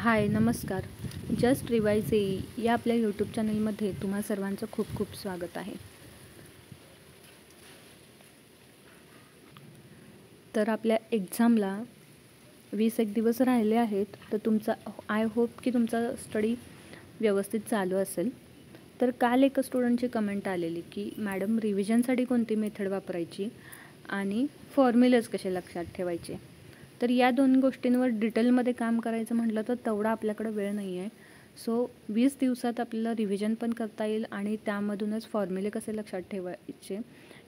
हाय नमस्कार. Just revise एई या आपल्या यूट्यूब चॅनलमध्ये तुम्हा सर्वांचं खूप खूप स्वागत आहे. तर आपल्या एक्झामला 20 दिवस राहिले आहेत. तर तुमचा आय होप की तुमचा स्टडी व्यवस्थित चालू असेल. तर काल एका स्टुडंटची कमेंट आलेली की मॅडम रिव्हिजनसाठी कोणती मेथड वापरायची आणि फॉर्म्युलेज कसे लक्षात ठेवायचे. तर या दोन गोष्टींवर डिटेलमध्ये काम करायचं म्हटलं तर तेवढा आपल्याकडे वेळ नाही आहे. सो 20 दिवसात आपल्याला रिव्हिजन पण करता येईल आणि त्यामधूनच फॉर्म्युले कसे लक्षात ठेवायचे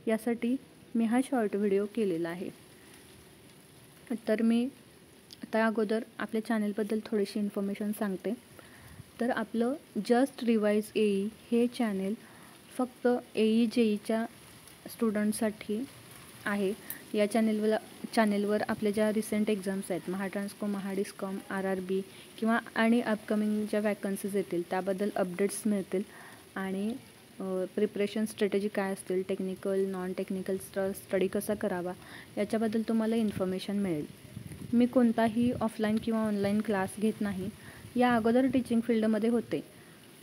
यासाठी मी हा शॉर्ट व्हिडिओ केलेला आहे. तर मी आता अगोदर आपल्या चॅनलबद्दल थोडीशी इन्फॉर्मेशन सांगते. तर आपलं जस्ट रिवाइज एई हे चॅनेल फक्त एई जेईच्या स्टुडंटसाठी आहे. या चॅनेलवर आपल्या ज्या रिसेंट एक्झाम्स आहेत, महाट्रान्सको, महाडिस्कॉम, RRB किंवा आणि अपकमिंग ज्या वॅकन्सीज येतील त्याबद्दल अपडेट्स मिळतील आणि प्रिपरेशन स्ट्रॅटेजी काय असतील, टेक्निकल नॉन टेक्निकल स्टडी कसा करावा याच्याबद्दल तुम्हाला इन्फॉर्मेशन मिळेल. मी कोणताही ऑफलाईन किंवा ऑनलाईन क्लास घेत नाही. या अगोदर टीचिंग फील्डमध्ये होते,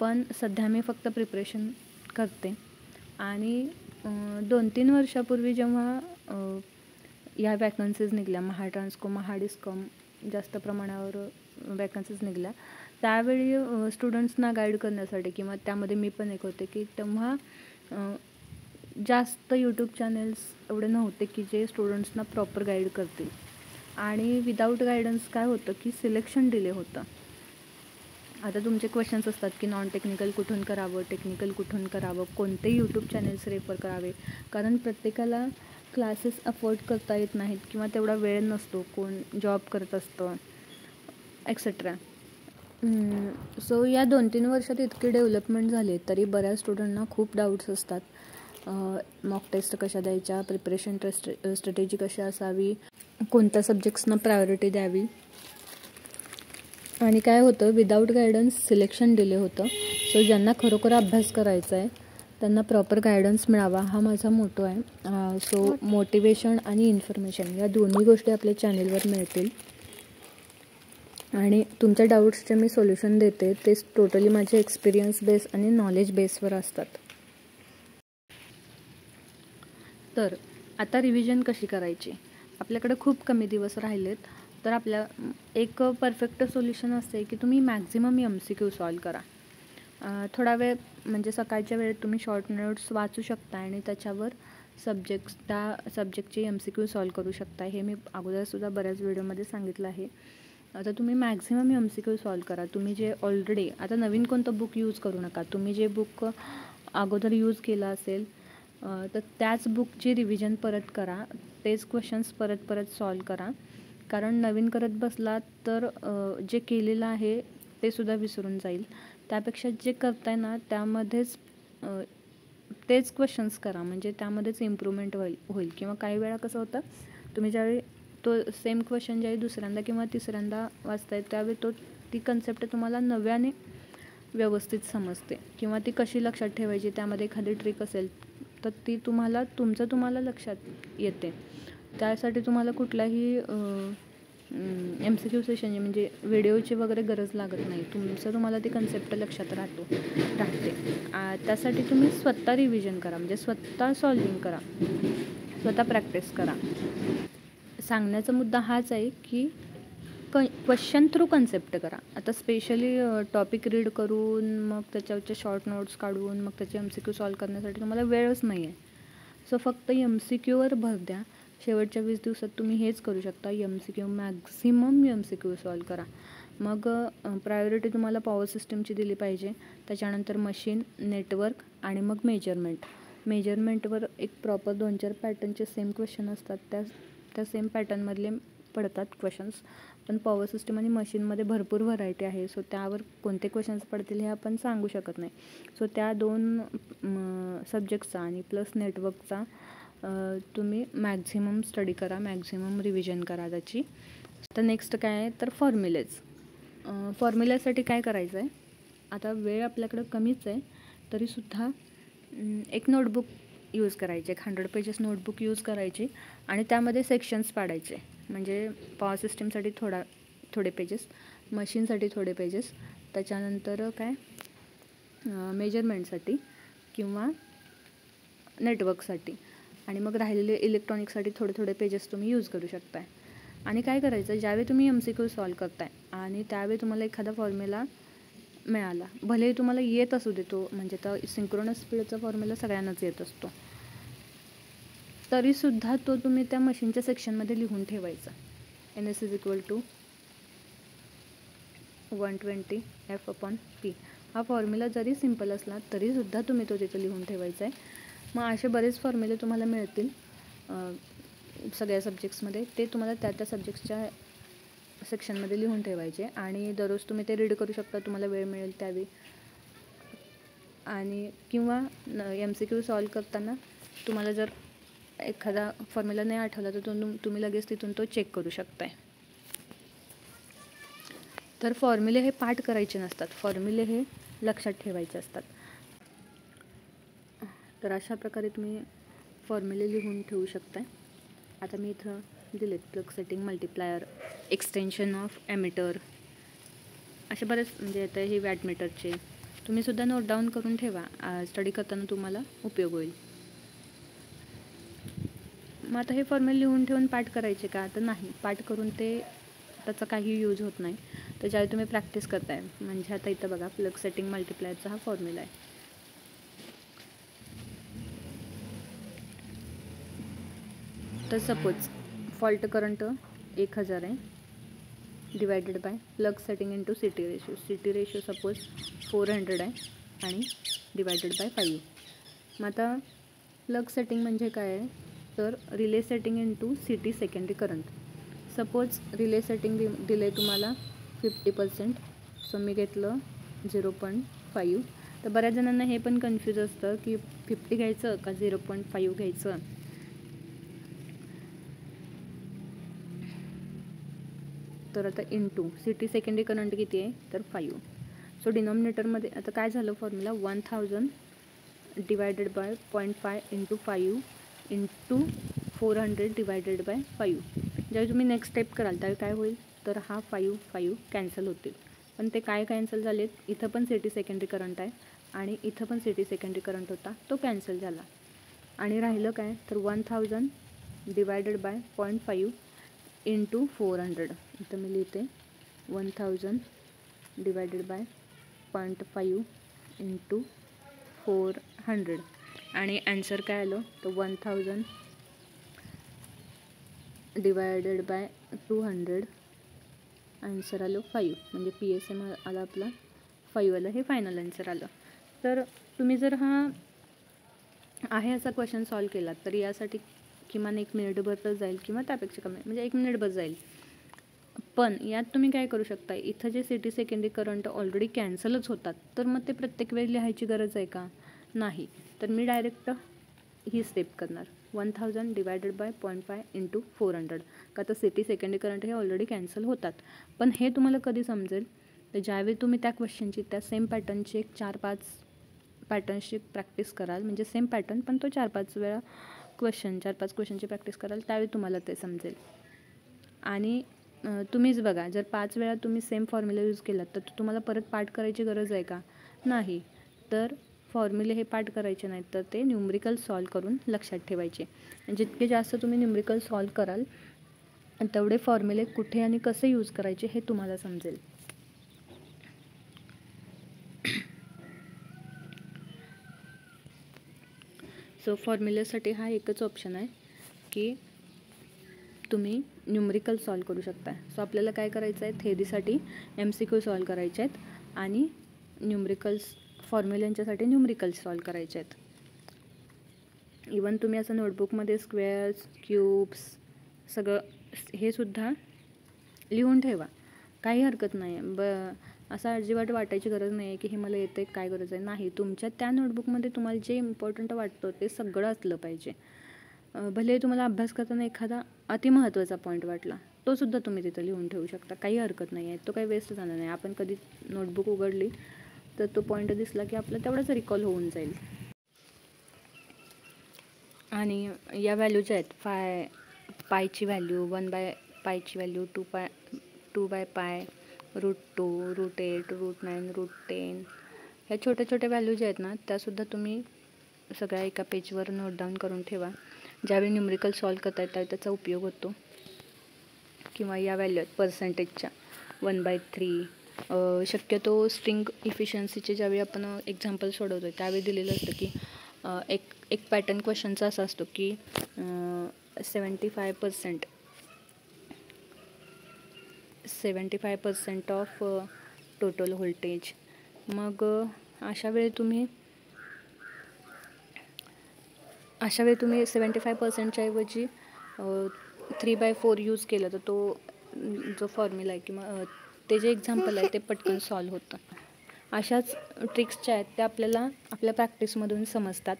पण सध्या मी फक्त प्रिपरेशन करते. आणि 2-3 वर्षापूर्वी जेव्हा या वॅकन्सीज निघाल्या, महाट्रान्सको, महाडिस्कॉम जास्त प्रमाणावर वॅकन्सीज निघाल्या, त्यावेळी स्टुडंट्सना गाईड करण्यासाठी किंवा त्यामध्ये मी पण एक होते की तेव्हा जास्त यूट्यूब चॅनल्स एवढे नव्हते की जे स्टुडंट्सना प्रॉपर गाईड करतील. आणि विदाऊट गायडन्स काय होतं की सिलेक्शन डिले होतं. आता तुमचे क्वेश्चन्स असतात की नॉन टेक्निकल कुठून करावं, टेक्निकल कुठून करावं, कोणते यूट्यूब चॅनल्स रेफर करावे, कारण प्रत्येकाला क्लासेस अफोर्ड करता येत नाहीत किंवा तेवढा वेळ नसतो, कोण जॉब करत असतं एक्सेट्रा. सो या 2-3 वर्षात इतकी डेव्हलपमेंट झाली तरी बऱ्याच स्टुडंटना खूप डाऊट्स असतात. मॉक टेस्ट कशा द्यायच्या, प्रिपरेशन स्ट्रॅटेजी कशी असावी, कोणत्या सब्जेक्ट्सना प्रायोरिटी द्यावी. आणि काय होतं, विदाऊट गायडन्स सिलेक्शन डिले होतं. सो ज्यांना खरोखर अभ्यास करायचा आहे त्यांना प्रॉपर गायडन्स मिळावा हा माझा मोटो आहे. सो मोटिवेशन आणि इन्फॉर्मेशन या दोन्ही गोष्टी आपल्या चॅनेलवर मिळतील आणि तुमच्या डाऊट्सचे मी सोल्युशन देते. ते टोटली माझे एक्सपिरियन्स बेस आणि नॉलेज बेसवर असतात. तर आता रिव्हिजन कशी करायची. आपल्याकडे खूप कमी दिवस राहिलेत. तर आपल्या एक परफेक्ट सोल्युशन असते की तुम्ही मॅक्झिमम MCQ सॉल्व करा. थोडा वेळ म्हणजे सकाळच्या वेळेत तुम्ही शॉर्ट नोट्स वाचू शकता आणि त्याच्यावर त्या सब्जेक्टचे MCQ सॉल्व करू शकता. हे मी अगोदरसुद्धा बऱ्याच व्हिडिओमध्ये सांगितलं आहे. आता तुम्ही मॅक्झिमम MCQ सॉल्व करा. तुम्ही जे ऑलरेडी आता नवीन कोणतं बुक यूज करू नका. तुम्ही जे बुक अगोदर यूज केलं असेल तर त्याच बुकची रिव्हिजन परत करा. तेच क्वेश्चन्स परत सॉल्व करा. कारण नवीन करत बसलात तर जे केलेलं आहे ते सुद्धा विसरून जाईल. त्यापेक्षा जे करताय ना त्यामध्येच तेच क्वेश्चन्स करा, म्हणजे त्यामध्येच इम्प्रूव्हमेंट होईल. किंवा काही वेळा कसं होतं, तुम्ही ज्यावेळी तो सेम क्वेश्चन ज्यावेळी दुसऱ्यांदा किंवा तिसऱ्यांदा वाचताय त्यावेळी ती कन्सेप्ट तुम्हाला नव्याने व्यवस्थित समजते किंवा ती कशी लक्षात ठेवायची त्यामध्ये एखादी ट्रिक असेल तर ती तुम्हाला लक्षात येते. त्यासाठी तुम्हाला कुठल्याही MCQ सेशन म्हणजे व्हिडिओची वगैरे गरज लागत नाही. तुम्हाला ती कन्सेप्ट लक्षात राहते. त्यासाठी तुम्ही स्वतः रिव्हिजन करा, म्हणजे स्वतः सॉल्विंग करा, स्वतः प्रॅक्टिस करा. सांगण्याचा मुद्दा हाच आहे की क्वेश्चन थ्रू कन्सेप्ट करा. आता स्पेशली टॉपिक रीड करून मग त्याच्यावरचे शॉर्ट नोट्स काढून मग त्याचे MCQ सॉल्व करण्यासाठी तुम्हाला वेळच नाही आहे. सो फक्त MCQवर भर द्या. शेवटच्या 20 दिवसात तुम्ही हेच करू शकता. मॅक्झिमम MCQ सॉल्व करा. मग प्रायोरिटी तुम्हाला पॉवर सिस्टमची दिली पाहिजे. त्याच्यानंतर मशीन, नेटवर्क आणि मग मेजरमेंटवर एक प्रॉपर 2-4 पॅटर्नचे सेम क्वेश्चन असतात. त्या सेम पॅटर्नमधले पडतात क्वेश्चन्स. पण पॉवर सिस्टम आणि मशीनमध्ये भरपूर व्हरायटी आहे. सो त्यावर कोणते क्वेश्चन्स पडतील हे आपण सांगू शकत नाही. सो त्या 2 सब्जेक्टचा आणि प्लस नेटवर्कचा तुम्ही मॅक्झिमम स्टडी करा, मॅक्झिमम रिव्हिजन करा त्याची. तर नेक्स्ट काय आहे तर फॉर्म्युल्यासाठी काय करायचं आहे. आता वेळ आपल्याकडं कमीच आहे तरीसुद्धा एक नोटबुक यूज करायचे, 100 पेजेस नोटबुक यूज करायची आणि त्यामध्ये सेक्शन्स पाडायचे. म्हणजे पॉवर सिस्टमसाठी थोडे पेजेस मशीनसाठी थोडे पेजेस, त्याच्यानंतर काय मेजरमेंटसाठी किंवा नेटवर्कसाठी, आणि मग राहिलेले इलेक्ट्रॉनिकसाठी थोडे थोडे पेजेस तुम्ही यूज करू शकताय. आणि काय करायचं, ज्यावेळी तुम्ही MCQ सॉल्व करताय आणि त्यावेळी तुम्हाला एखादा फॉर्म्युला मिळाला, भलेही तुम्हाला येत असू देतो, म्हणजे तर सिंक्रोनस स्पीडचा फॉर्म्युला सगळ्यांनाच येत असतो, तरीसुद्धा तो तुम्ही त्या मशीनच्या सेक्शनमध्ये लिहून ठेवायचा. NS = 120 F/P. हा फॉर्म्युला जरी सिम्पल असला तरीसुद्धा तुम्ही तो तिथे लिहून ठेवायचा आहे. मग असे बरेच फॉर्म्युले तुम्हाला मिळतील सगळ्या सब्जेक्ट्समध्ये, ते तुम्हाला त्या त्या सब्जेक्ट्सच्या सेक्शनमध्ये लिहून ठेवायचे आणि दररोज तुम्ही ते रीड करू शकता, तुम्हाला वेळ मिळेल त्यावेळी. आणि किंवा MCQ सॉल्व करताना तुम्हाला जर एखादा फॉर्म्युला नाही आठवला तर तुम्ही लगेच तिथून तो चेक करू शकताय. तर फॉर्म्युले हे पाठ करायचे नसतात, फॉर्म्युले हे लक्षात ठेवायचे असतात. तर अशा प्रकारे तुम्ही फॉर्म्युले लिहून ठेवू शकताय. आता मी इथं दिलेत plug setting, multiplier, extension of emitter, असे बरेच म्हणजे येतं हे वॅटमीटरचे. तुम्हीसुद्धा नोट डाऊन करून ठेवा, स्टडी करताना तुम्हाला उपयोग होईल. मग आता हे फॉर्म्युले लिहून ठेवून पाठ करायचे का? तर नाही, पाठ करून त्याचा काही यूज होत नाही. तर ज्यावेळी तुम्ही प्रॅक्टिस करताय, म्हणजे आता इथं बघा प्लग सेटिंग मल्टिप्लायरचा हा फॉर्म्युला आहे. तर सपोज फॉल्ट करंट 1000 आहे, divided by plug setting into CT ratio. CT ratio suppose 400 आहे आणि डिवायडेड बाय 5. मग आता प्लग सेटिंग म्हणजे काय आहे, तर relay setting into CT secondary current. Suppose relay setting दिले तुम्हाला 50%, सो मी घेतलं 0.5. तर बऱ्याच जणांना हे पण कन्फ्यूज असतं की 50 घ्यायचं का 0.5 घ्यायचं. तर आता इंटू CT सेकंडरी करंट किती आहे, तर 5. सो डिनॉमिनेटरमध्ये आता काय झालं formula, 1000 divided by 0.5 into 5 into 400 divided by 5. ज्यावेळी तुम्ही नेक्स्ट स्टेप कराल त्यावेळी काय होईल, तर हा 5 कॅन्सल होतील. पण ते काय कॅन्सल झालेत, इथं पण CT सेकंडरी करंट आहे आणि इथं पण CT सेकंडरी करंट होता, तो कॅन्सल झाला. आणि राहिलं काय, तर 1000 डिवायडेड बाय 0.5 इंटू 400. इथं मी लिहिते 1000 डिवायडेड बाय 0.5 इंटू 400 आणि ॲन्सर काय आलं, तर 1000 डिवायडेड बाय 200, ॲन्सर आलं 5. म्हणजे PSM आला आपला 5 आलं, हे फायनल ॲन्सर आलं. तर तुम्ही जर हा आहे असा क्वेश्चन सॉल्व केला तर यासाठी किमान 1 मिनिटभर तर जाईल किंवा त्यापेक्षा कमी, म्हणजे 1 मिनिटभर जाईल. पण यात तुम्ही काय करू शकता, इथं जे CT सेकंडरी करंट ऑलरेडी कॅन्सलच होतात, तर मग ते प्रत्येक वेळी लिहायची गरज आहे का? नाही. तर मी डायरेक्ट ही स्टेप करणार, 1000 डिवायडेड बाय 0.5 इंटू 400. का तर CT सेकंडरी करंट हे ऑलरेडी कॅन्सल होतात. पण हे तुम्हाला कधी समजेल, तर ज्यावेळी तुम्ही त्या क्वेश्चनची त्या सेम पॅटर्नची 4-5 पॅटर्न्सची प्रॅक्टिस कराल, म्हणजे सेम पॅटर्न पण तो 4-5 वेळा 4-5 क्वेश्चनची प्रॅक्टिस कराल, त्यावेळी तुम्हाला ते समजेल. आणि तुम्हीच बघा, जर 5 वेळा तुम्ही सेम फॉर्म्युला यूज केलात तर तुम्हाला परत पाठ करायची गरज आहे का? नाही. तर फॉर्म्युले हे पाठ करायचे नाहीत, तर ते न्यूमरिकल सॉल्व करून लक्षात ठेवायचे. जितके जास्त तुम्ही न्यूमरिकल सॉल्व कराल तेवढे फॉर्म्युले कुठे आणि कसे यूज करायचे हे तुम्हाला समजेल. सो फॉर्म्युल्यासाठी हा एकच ऑप्शन आहे की तुम्ही न्यूमरिकल सॉल्व करू शकता. सो आपल्याला काय करायचं आहे, थेअरीसाठी MCQ सॉल्व करायचे आहेत आणि न्यूमरिकल्स फॉर्म्युल्यांच्यासाठी न्यूमरिकल्स सॉल्व करायचे आहेत. इवन तुम्ही असं नोटबुकमध्ये स्क्वेअर्स, क्यूब्स सगळं हे सुद्धा लिहून ठेवा, काही हरकत नाही. असं अजिबात वाटायची गरज नाही आहे की हे मला येतं आहे, काय गरज आहे. नाही, तुमच्या त्या नोटबुकमध्ये तुम्हाला जे इम्पॉर्टंट वाटतं ते सगळं असलं पाहिजे. भले तुम्हाला अभ्यास करताना एखादा अतिमहत्त्वाचा पॉईंट वाटला, तो सुद्धा तुम्ही तिथं लिहून ठेवू शकता, काही हरकत नाही आहे. तो काही वेस्ट जाणार नाही. आपण कधी नोटबुक उघडली तर तो पॉईंट दिसला की आपलं तेवढंच रिकॉल होऊन जाईल. आणि या व्हॅल्यू ज्या आहेत, पायची व्हॅल्यू 1/पायची व्हॅल्यू 2/पाय, रूट 2, रूट 8, रूट 9, रूट 10 ह्या छोट्या छोट्या व्हॅल्यू ज्या आहेत ना त्यासुद्धा तुम्ही सगळ्या एका पेजवर नोट डाऊन करून ठेवा. ज्यावेळी न्यूमरिकल सॉल्व करता येतात त्याचा उपयोग होतो. किंवा या व्हॅल्यू आहेत पर्सेंटेजच्या 1/3. शक्यतो स्ट्रिंग इफिशियन्सीचे ज्यावेळी आपण एक्झाम्पल सोडवतो त्यावेळी दिलेलं असतं की एक पॅटर्न क्वेश्चनचा असा असतो की 75% ऑफ टोटल व्होल्टेज. मग अशा वेळी तुम्ही 75%च्या ऐवजी 3/4 यूज केलं तर तो जो फॉर्म्युला आहे किंवा ते जे एक्झाम्पल आहे ते पटकन सॉल्व होतं. अशाच ट्रिक्स ज्या आहेत त्या आपल्याला आपल्या प्रॅक्टिसमधून समजतात.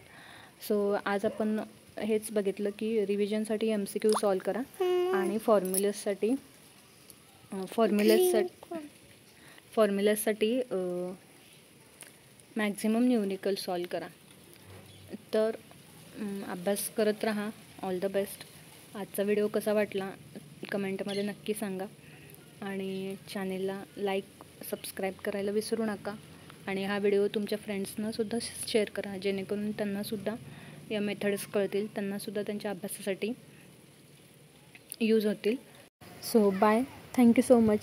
सो आज आपण हेच बघितलं की रिव्हिजनसाठी MCQ सॉल्व करा आणि फॉर्म्युलेससाठी मॅक्झिमम न्यूमरिकल सॉल्व करा. तर अभ्यास करत राहा. All the best. आजचा व्हिडिओ कसा वाटला कमेंटमध्ये नक्की सांगा आणि चॅनेलला लाईक सबस्क्राईब करायला विसरू नका. आणि हा व्हिडिओ तुमच्या फ्रेंड्सनासुद्धा शेअर करा जेणेकरून त्यांनासुद्धा या मेथड्स कळतील, त्यांनासुद्धा त्यांच्या अभ्यासासाठी यूज होतील. So bye. Thank you so much.